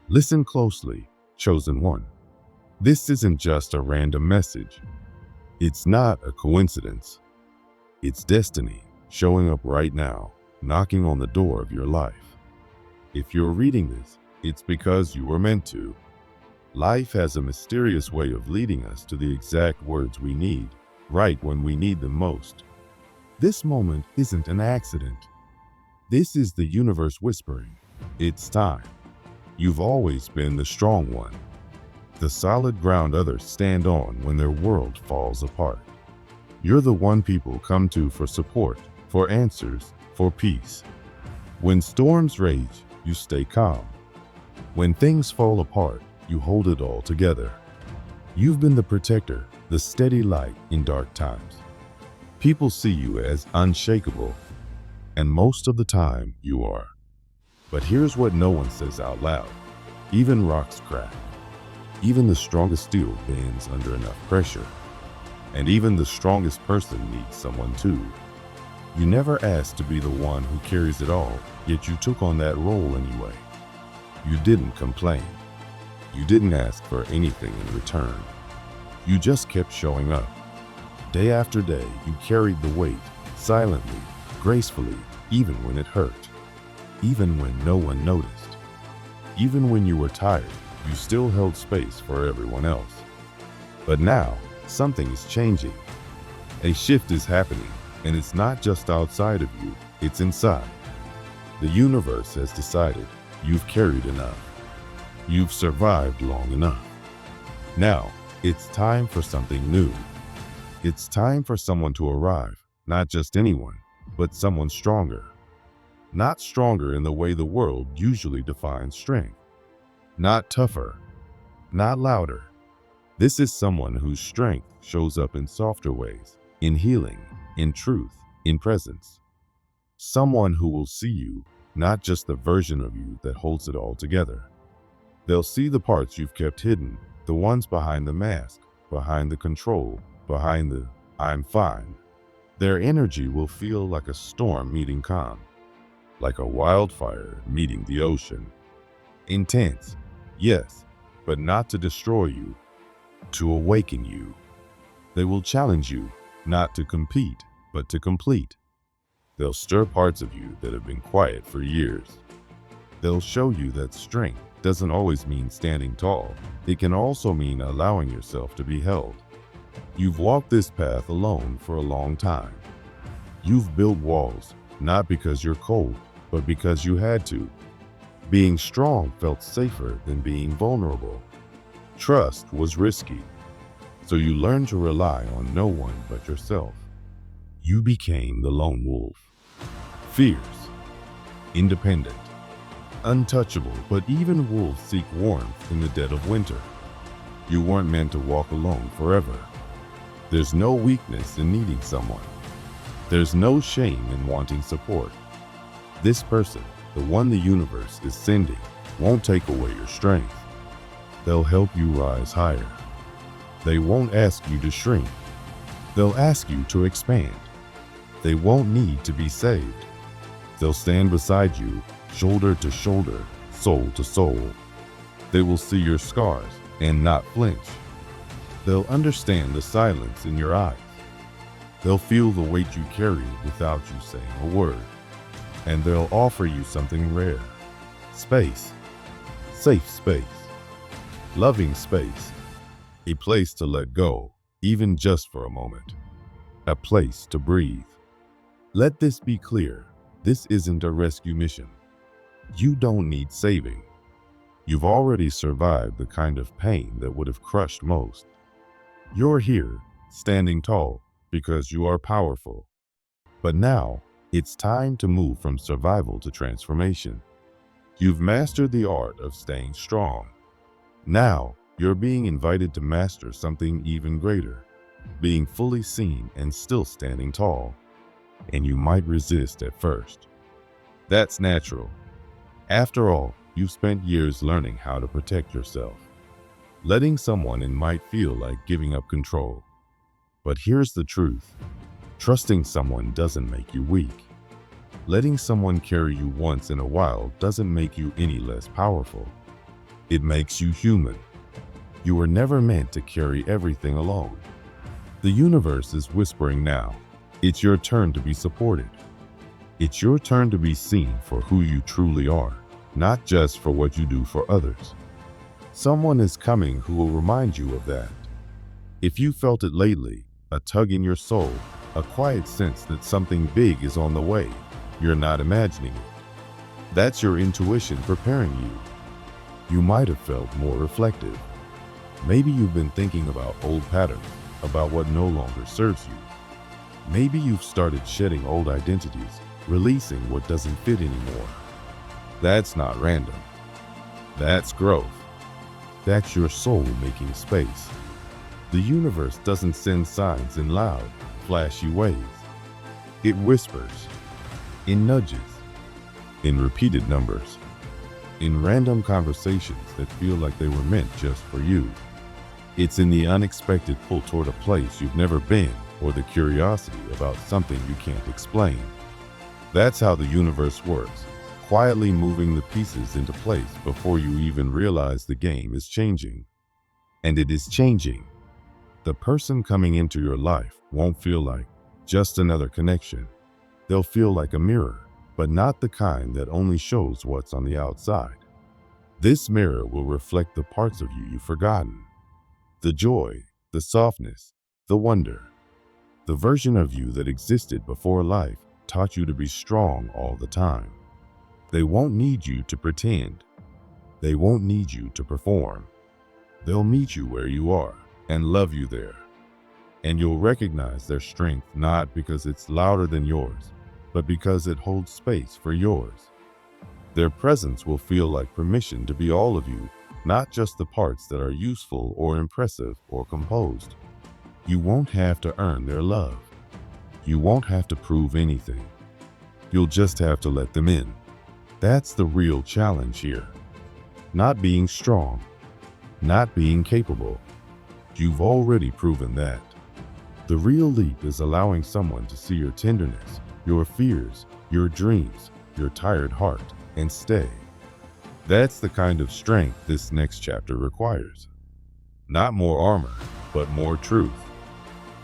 Listen closely, chosen one. This isn't just a random message. It's not a coincidence. It's destiny showing up right now, knocking on the door of your life. If you're reading this, it's because you were meant to. Life has a mysterious way of leading us to the exact words we need, right when we need them most. This moment isn't an accident. This is the universe whispering, it's time. You've always been the strong one, the solid ground others stand on when their world falls apart. You're the one people come to for support, for answers, for peace. When storms rage, you stay calm. When things fall apart, you hold it all together. You've been the protector, the steady light in dark times. People see you as unshakable, and most of the time you are. But here's what no one says out loud. Even rocks crack. Even the strongest steel bends under enough pressure. And even the strongest person needs someone too. You never asked to be the one who carries it all, yet you took on that role anyway. You didn't complain. You didn't ask for anything in return. You just kept showing up. Day after day, you carried the weight, silently, gracefully, even when it hurt. Even when no one noticed. Even when you were tired, you still held space for everyone else. But now, something is changing. A shift is happening, and it's not just outside of you, it's inside. The universe has decided you've carried enough. You've survived long enough. Now, it's time for something new. It's time for someone to arrive, not just anyone, but someone stronger. Not stronger in the way the world usually defines strength. Not tougher. Not louder. This is someone whose strength shows up in softer ways, in healing, in truth, in presence. Someone who will see you, not just the version of you that holds it all together. They'll see the parts you've kept hidden, the ones behind the mask, behind the control, behind the "I'm fine." Their energy will feel like a storm meeting calm, like a wildfire meeting the ocean. Intense, yes, but not to destroy you, to awaken you. They will challenge you, not to compete, but to complete. They'll stir parts of you that have been quiet for years. They'll show you that strength doesn't always mean standing tall. It can also mean allowing yourself to be held. You've walked this path alone for a long time. You've built walls, not because you're cold, but because you had to. Being strong felt safer than being vulnerable. Trust was risky, so you learned to rely on no one but yourself. You became the lone wolf. Fierce, independent, untouchable, but even wolves seek warmth in the dead of winter. You weren't meant to walk alone forever. There's no weakness in needing someone. There's no shame in wanting support. This person, the one the universe is sending, won't take away your strength. They'll help you rise higher. They won't ask you to shrink. They'll ask you to expand. They won't need to be saved. They'll stand beside you, shoulder to shoulder, soul to soul. They will see your scars and not flinch. They'll understand the silence in your eyes. They'll feel the weight you carry without you saying a word. And they'll offer you something rare. Space. Safe space. Loving space. A place to let go, even just for a moment. A place to breathe. Let this be clear. This isn't a rescue mission. You don't need saving. You've already survived the kind of pain that would have crushed most. You're here, standing tall, because you are powerful. But now, it's time to move from survival to transformation. You've mastered the art of staying strong. Now, you're being invited to master something even greater, being fully seen and still standing tall. And you might resist at first. That's natural. After all, you've spent years learning how to protect yourself. Letting someone in might feel like giving up control. But here's the truth. Trusting someone doesn't make you weak. Letting someone carry you once in a while doesn't make you any less powerful. It makes you human. You were never meant to carry everything alone. The universe is whispering now. It's your turn to be supported. It's your turn to be seen for who you truly are, not just for what you do for others. Someone is coming who will remind you of that. If you felt it lately, a tug in your soul, a quiet sense that something big is on the way, you're not imagining it. That's your intuition preparing you. You might have felt more reflective. Maybe you've been thinking about old patterns, about what no longer serves you. Maybe you've started shedding old identities, releasing what doesn't fit anymore. That's not random. That's growth. That's your soul making space. The universe doesn't send signs in loud, flashy ways. It whispers, in nudges, in repeated numbers, in random conversations that feel like they were meant just for you. It's in the unexpected pull toward a place you've never been, or the curiosity about something you can't explain. That's how the universe works, quietly moving the pieces into place before you even realize the game is changing. And it is changing. The person coming into your life won't feel like just another connection. They'll feel like a mirror, but not the kind that only shows what's on the outside. This mirror will reflect the parts of you you've forgotten. The joy, the softness, the wonder. The version of you that existed before life taught you to be strong all the time. They won't need you to pretend. They won't need you to perform. They'll meet you where you are and love you there. And you'll recognize their strength not because it's louder than yours, but because it holds space for yours. Their presence will feel like permission to be all of you, not just the parts that are useful or impressive or composed. You won't have to earn their love. You won't have to prove anything. You'll just have to let them in. That's the real challenge here. Not being strong, not being capable. You've already proven that. The real leap is allowing someone to see your tenderness, your fears, your dreams, your tired heart, and stay. That's the kind of strength this next chapter requires. Not more armor, but more truth.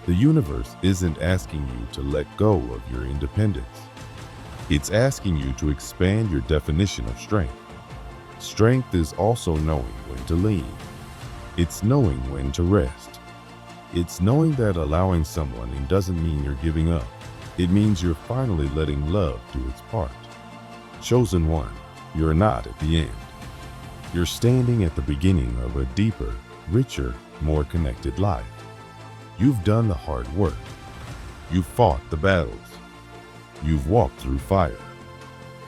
The universe isn't asking you to let go of your independence. It's asking you to expand your definition of strength. Strength is also knowing when to lean. It's knowing when to rest. It's knowing that allowing someone in doesn't mean you're giving up. It means you're finally letting love do its part. Chosen one, you're not at the end. You're standing at the beginning of a deeper, richer, more connected life. You've done the hard work. You've fought the battles. You've walked through fire.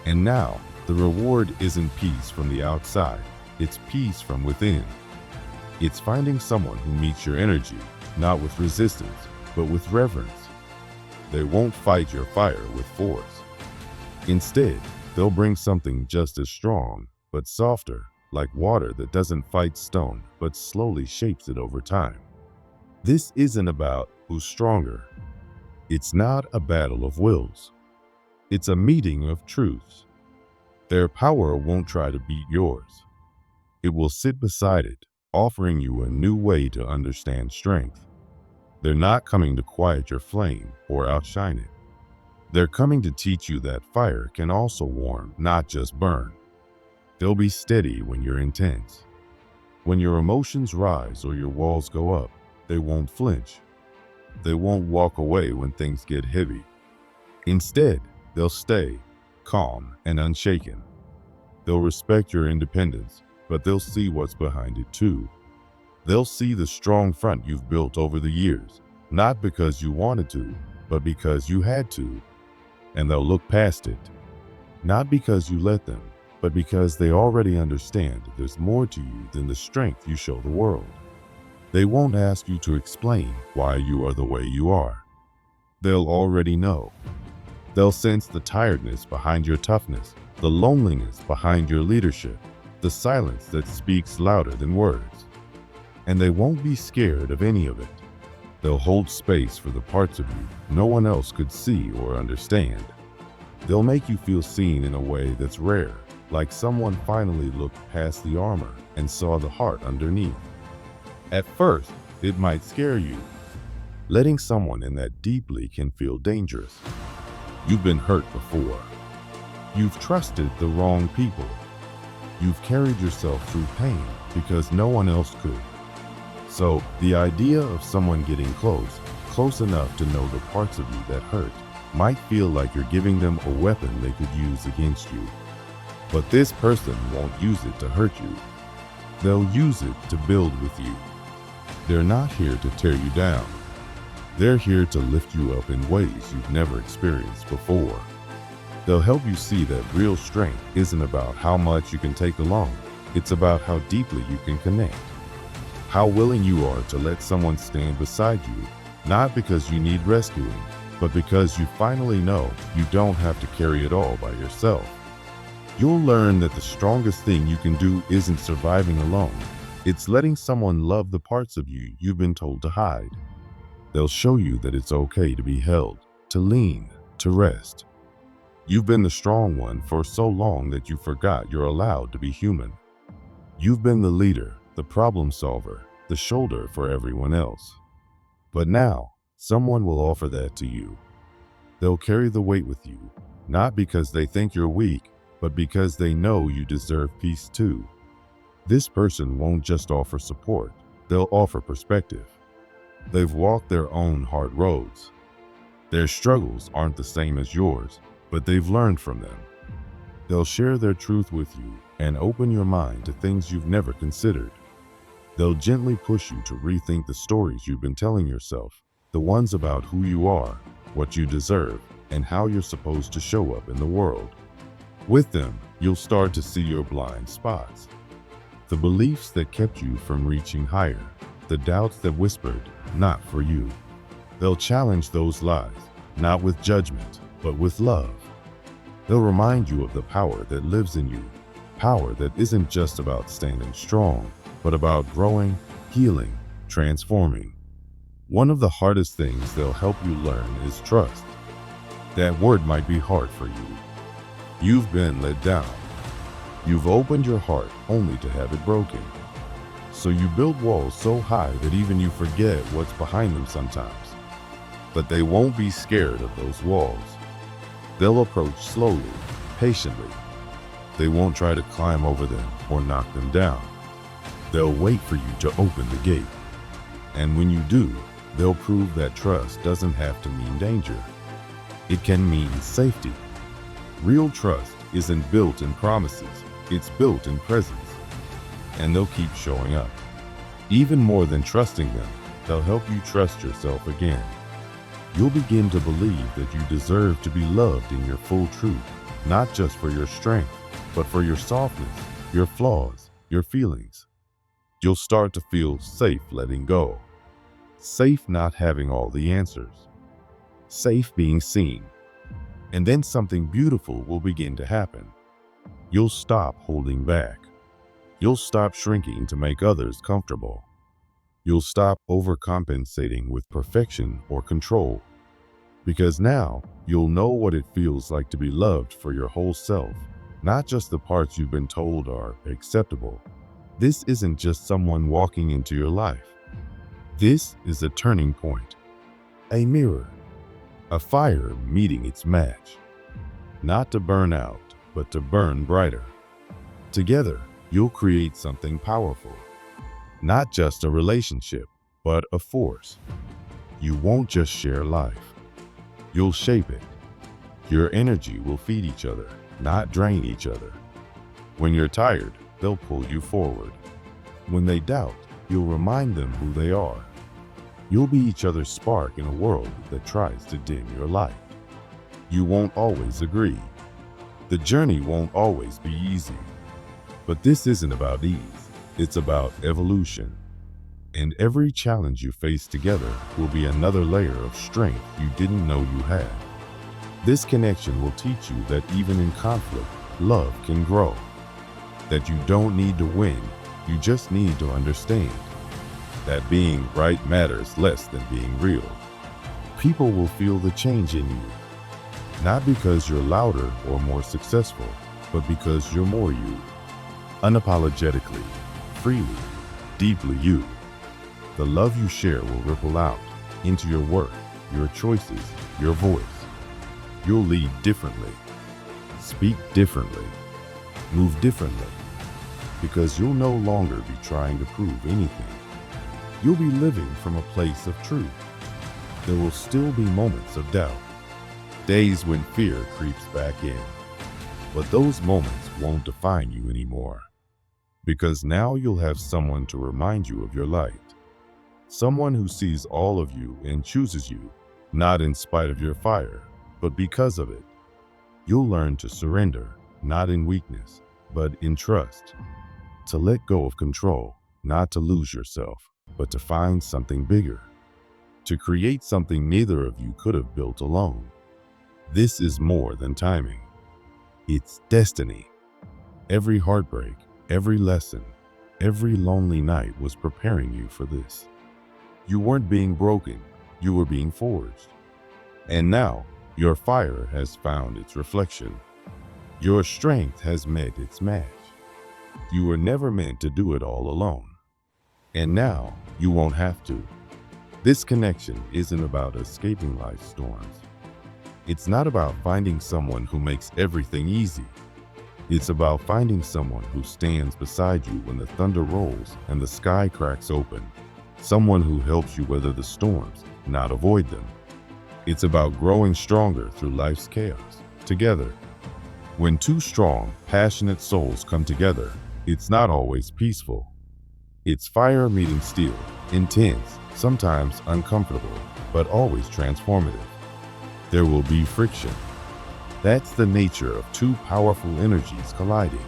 And now, the reward isn't peace from the outside. It's peace from within. It's finding someone who meets your energy, not with resistance, but with reverence. They won't fight your fire with force. Instead, they'll bring something just as strong, but softer, like water that doesn't fight stone, but slowly shapes it over time. This isn't about who's stronger. It's not a battle of wills. It's a meeting of truths. Their power won't try to beat yours. It will sit beside it, offering you a new way to understand strength. They're not coming to quiet your flame or outshine it. They're coming to teach you that fire can also warm, not just burn. They'll be steady when you're intense. When your emotions rise or your walls go up, they won't flinch. They won't walk away when things get heavy. Instead, they'll stay calm and unshaken. They'll respect your independence, but they'll see what's behind it too. They'll see the strong front you've built over the years, not because you wanted to, but because you had to. And they'll look past it, not because you let them, but because they already understand there's more to you than the strength you show the world. They won't ask you to explain why you are the way you are. They'll already know. They'll sense the tiredness behind your toughness, the loneliness behind your leadership, the silence that speaks louder than words. And they won't be scared of any of it. They'll hold space for the parts of you no one else could see or understand. They'll make you feel seen in a way that's rare, like someone finally looked past the armor and saw the heart underneath. At first, it might scare you. Letting someone in that deeply can feel dangerous. You've been hurt before. You've trusted the wrong people. You've carried yourself through pain because no one else could. So, the idea of someone getting close enough to know the parts of you that hurt, might feel like you're giving them a weapon they could use against you. But this person won't use it to hurt you. They'll use it to build with you. They're not here to tear you down. They're here to lift you up in ways you've never experienced before. They'll help you see that real strength isn't about how much you can take alone. It's about how deeply you can connect. How willing you are to let someone stand beside you, not because you need rescuing, but because you finally know you don't have to carry it all by yourself. You'll learn that the strongest thing you can do isn't surviving alone. It's letting someone love the parts of you you've been told to hide. They'll show you that it's okay to be held, to lean, to rest. You've been the strong one for so long that you forgot you're allowed to be human. You've been the leader, the problem solver, the shoulder for everyone else. But now, someone will offer that to you. They'll carry the weight with you, not because they think you're weak, but because they know you deserve peace too. This person won't just offer support, they'll offer perspective. They've walked their own hard roads. Their struggles aren't the same as yours, but they've learned from them. They'll share their truth with you and open your mind to things you've never considered. They'll gently push you to rethink the stories you've been telling yourself, the ones about who you are, what you deserve, and how you're supposed to show up in the world. With them, you'll start to see your blind spots. The beliefs that kept you from reaching higher, the doubts that whispered, not for you. They'll challenge those lies, not with judgment, but with love. They'll remind you of the power that lives in you, power that isn't just about standing strong, but about growing, healing, transforming. One of the hardest things they'll help you learn is trust. That word might be hard for you. You've been let down. You've opened your heart only to have it broken. So you build walls so high that even you forget what's behind them sometimes. But they won't be scared of those walls. They'll approach slowly, patiently. They won't try to climb over them or knock them down. They'll wait for you to open the gate. And when you do, they'll prove that trust doesn't have to mean danger. It can mean safety. Real trust isn't built in promises, it's built in presence. And they'll keep showing up. Even more than trusting them, they'll help you trust yourself again. You'll begin to believe that you deserve to be loved in your full truth, not just for your strength, but for your softness, your flaws, your feelings. You'll start to feel safe letting go. Safe not having all the answers. Safe being seen. And then something beautiful will begin to happen. You'll stop holding back. You'll stop shrinking to make others comfortable. You'll stop overcompensating with perfection or control. Because now, you'll know what it feels like to be loved for your whole self, not just the parts you've been told are acceptable. This isn't just someone walking into your life. This is a turning point. A mirror. A fire meeting its match. Not to burn out, but to burn brighter. Together, you'll create something powerful. Not just a relationship, but a force. You won't just share life. You'll shape it. Your energy will feed each other, not drain each other. When you're tired, they'll pull you forward. When they doubt, you'll remind them who they are. You'll be each other's spark in a world that tries to dim your light. You won't always agree. The journey won't always be easy. But this isn't about ease, it's about evolution. And every challenge you face together will be another layer of strength you didn't know you had. This connection will teach you that even in conflict, love can grow. That you don't need to win, you just need to understand. That being right matters less than being real. People will feel the change in you. Not because you're louder or more successful, but because you're more you. Unapologetically, freely, deeply you. The love you share will ripple out into your work, your choices, your voice. You'll lead differently, speak differently, move differently, because you'll no longer be trying to prove anything. You'll be living from a place of truth. There will still be moments of doubt, days when fear creeps back in, but those moments won't define you anymore, because now you'll have someone to remind you of your light, someone who sees all of you and chooses you, not in spite of your fire, but because of it. You'll learn to surrender, not in weakness, but in trust, to let go of control, not to lose yourself, but to find something bigger, to create something neither of you could have built alone. This is more than timing. It's destiny. Every heartbreak, every lesson, every lonely night was preparing you for this. You weren't being broken, you were being forged. And now, your fire has found its reflection. Your strength has met its match. You were never meant to do it all alone. And now, you won't have to. This connection isn't about escaping life's storms. It's not about finding someone who makes everything easy. It's about finding someone who stands beside you when the thunder rolls and the sky cracks open. Someone who helps you weather the storms, not avoid them. It's about growing stronger through life's chaos, together. When two strong, passionate souls come together, it's not always peaceful. It's fire meeting steel, intense, sometimes uncomfortable, but always transformative. There will be friction. That's the nature of two powerful energies colliding.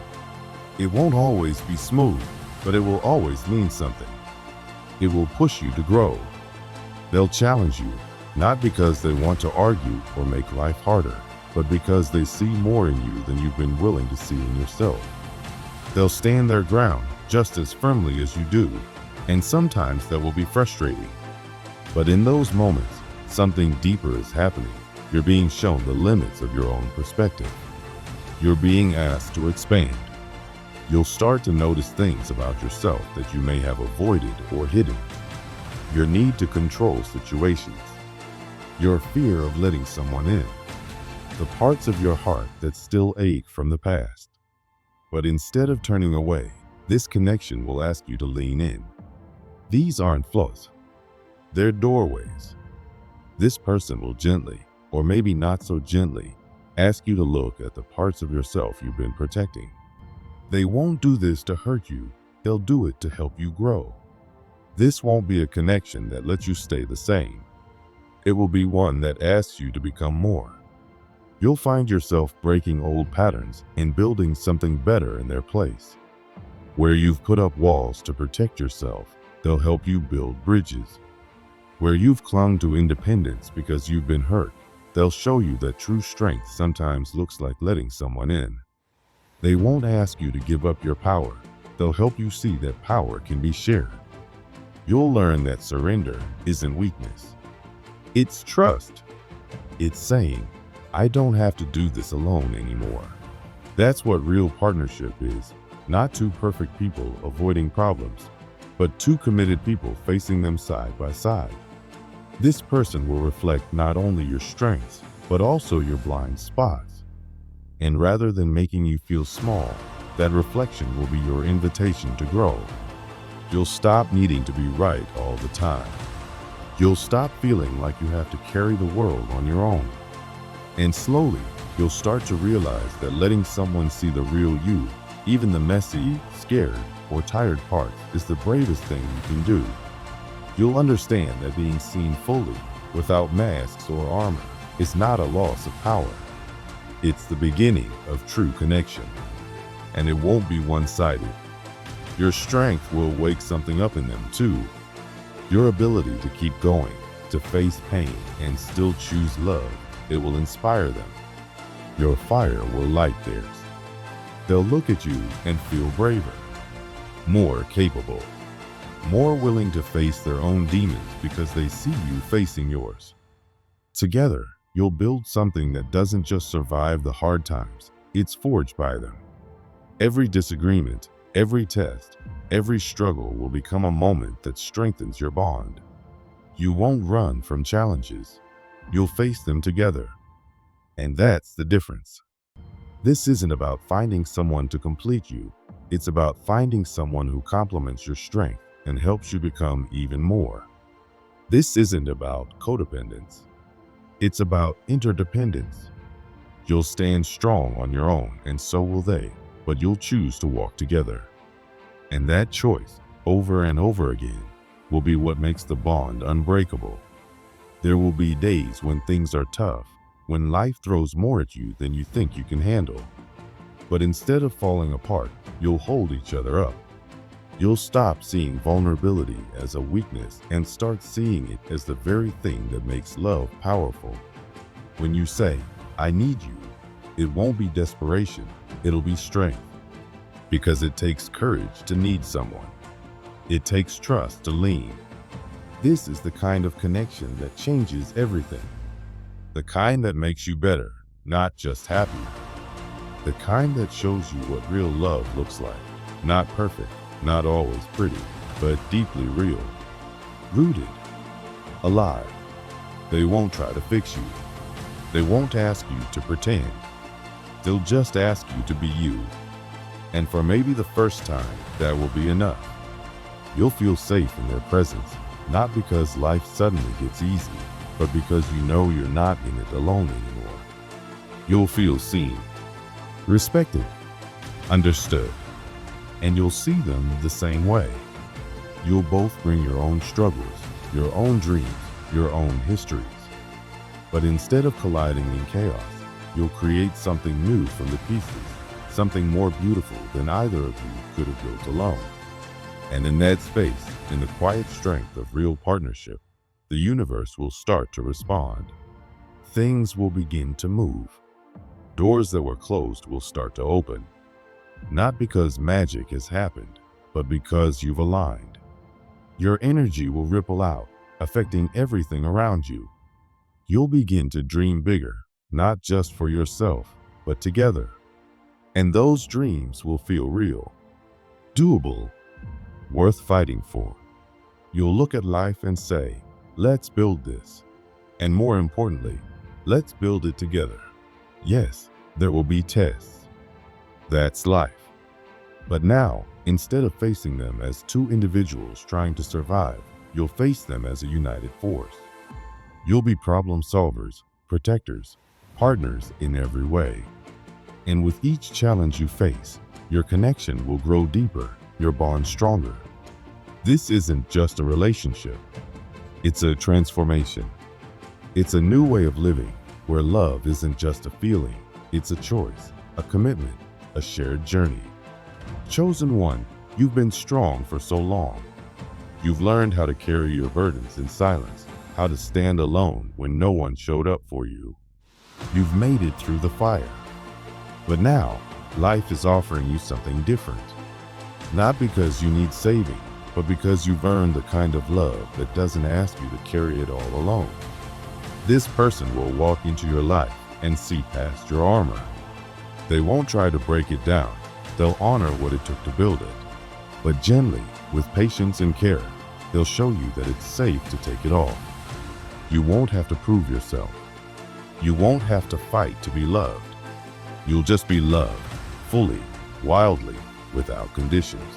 It won't always be smooth, but it will always mean something. It will push you to grow. They'll challenge you, not because they want to argue or make life harder, but because they see more in you than you've been willing to see in yourself. They'll stand their ground just as firmly as you do, and sometimes that will be frustrating. But in those moments, something deeper is happening. You're being shown the limits of your own perspective. You're being asked to expand. You'll start to notice things about yourself that you may have avoided or hidden. Your need to control situations. Your fear of letting someone in. The parts of your heart that still ache from the past. But instead of turning away, this connection will ask you to lean in. These aren't flaws. They're doorways. This person will gently, or maybe not so gently, ask you to look at the parts of yourself you've been protecting. They won't do this to hurt you. They'll do it to help you grow. This won't be a connection that lets you stay the same. It will be one that asks you to become more. You'll find yourself breaking old patterns and building something better in their place. Where you've put up walls to protect yourself, they'll help you build bridges. Where you've clung to independence because you've been hurt, they'll show you that true strength sometimes looks like letting someone in. They won't ask you to give up your power. They'll help you see that power can be shared. You'll learn that surrender isn't weakness. It's trust. It's saying, I don't have to do this alone anymore. That's what real partnership is. Not two perfect people avoiding problems, but two committed people facing them side by side. This person will reflect not only your strengths, but also your blind spots. And rather than making you feel small, that reflection will be your invitation to grow. You'll stop needing to be right all the time. You'll stop feeling like you have to carry the world on your own. And slowly, you'll start to realize that letting someone see the real you, even the messy, scared, or tired parts, is the bravest thing you can do. You'll understand that being seen fully, without masks or armor, is not a loss of power. It's the beginning of true connection. And it won't be one-sided. Your strength will wake something up in them too. Your ability to keep going, to face pain, and still choose love, it will inspire them. Your fire will light theirs. They'll look at you and feel braver, more capable, more willing to face their own demons because they see you facing yours. Together, you'll build something that doesn't just survive the hard times, It's forged by them. Every disagreement, every test, every struggle will become a moment that strengthens your bond. You won't run from challenges. You'll face them together. And that's the difference. This isn't about finding someone to complete you. It's about finding someone who complements your strength and helps you become even more. This isn't about codependence. It's about interdependence. You'll stand strong on your own, and so will they, but you'll choose to walk together. And that choice, over and over again, will be what makes the bond unbreakable. There will be days when things are tough, when life throws more at you than you think you can handle. But instead of falling apart, you'll hold each other up. You'll stop seeing vulnerability as a weakness and start seeing it as the very thing that makes love powerful. When you say, "I need you," it won't be desperation, it'll be strength. Because it takes courage to need someone. It takes trust to lean. This is the kind of connection that changes everything. The kind that makes you better, not just happy. The kind that shows you what real love looks like. Not perfect, not always pretty, but deeply real. Rooted. Alive. They won't try to fix you. They won't ask you to pretend. They'll just ask you to be you. And for maybe the first time, that will be enough. You'll feel safe in their presence, not because life suddenly gets easy, but because you know you're not in it alone anymore. You'll feel seen, respected, understood, and you'll see them the same way. You'll both bring your own struggles, your own dreams, your own histories. But instead of colliding in chaos, you'll create something new from the pieces, something more beautiful than either of you could have built alone. And in that space, in the quiet strength of real partnership, the universe will start to respond. Things will begin to move. Doors that were closed will start to open. Not because magic has happened, but because you've aligned. Your energy will ripple out, affecting everything around you. You'll begin to dream bigger, not just for yourself, but together. And those dreams will feel real, doable, worth fighting for. You'll look at life and say, "Let's build this." And more importantly, let's build it together. Yes, there will be tests. That's life. But now, instead of facing them as two individuals trying to survive, you'll face them as a united force. You'll be problem solvers, protectors, partners in every way. And with each challenge you face, your connection will grow deeper, your bond stronger. This isn't just a relationship. It's a transformation. It's a new way of living where love isn't just a feeling. It's a choice, a commitment, a shared journey. Chosen one, you've been strong for so long. You've learned how to carry your burdens in silence, how to stand alone when no one showed up for you. You've made it through the fire. But now, life is offering you something different. Not because you need saving, but because you've earned the kind of love that doesn't ask you to carry it all alone. This person will walk into your life and see past your armor. They won't try to break it down. They'll honor what it took to build it. But gently, with patience and care, they'll show you that it's safe to take it off. You won't have to prove yourself. You won't have to fight to be loved. You'll just be loved, fully, wildly, without conditions.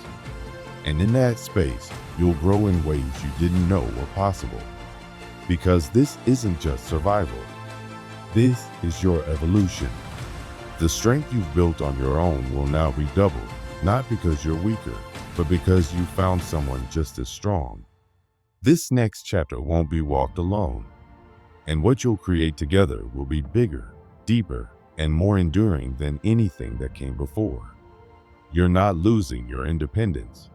And in that space, you'll grow in ways you didn't know were possible. Because this isn't just survival. This is your evolution. The strength you've built on your own will now be doubled, not because you're weaker, but because you found someone just as strong. This next chapter won't be walked alone. And what you'll create together will be bigger, deeper, and more enduring than anything that came before. You're not losing your independence.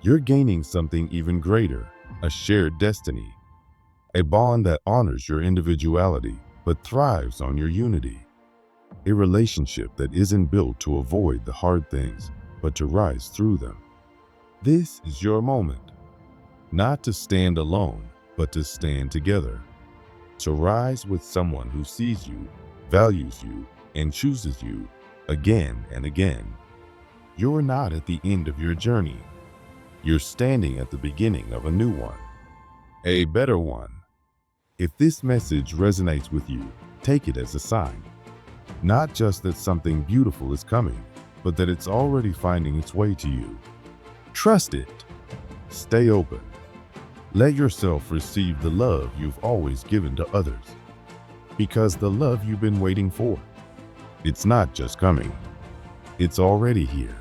You're gaining something even greater, a shared destiny. A bond that honors your individuality but thrives on your unity. A relationship that isn't built to avoid the hard things, but to rise through them. This is your moment. Not to stand alone, but to stand together. To rise with someone who sees you, values you, and chooses you, again and again. You're not at the end of your journey. You're standing at the beginning of a new one, a better one. If this message resonates with you, take it as a sign. Not just that something beautiful is coming, but that it's already finding its way to you. Trust it. Stay open. Let yourself receive the love you've always given to others. Because the love you've been waiting for, it's not just coming, it's already here.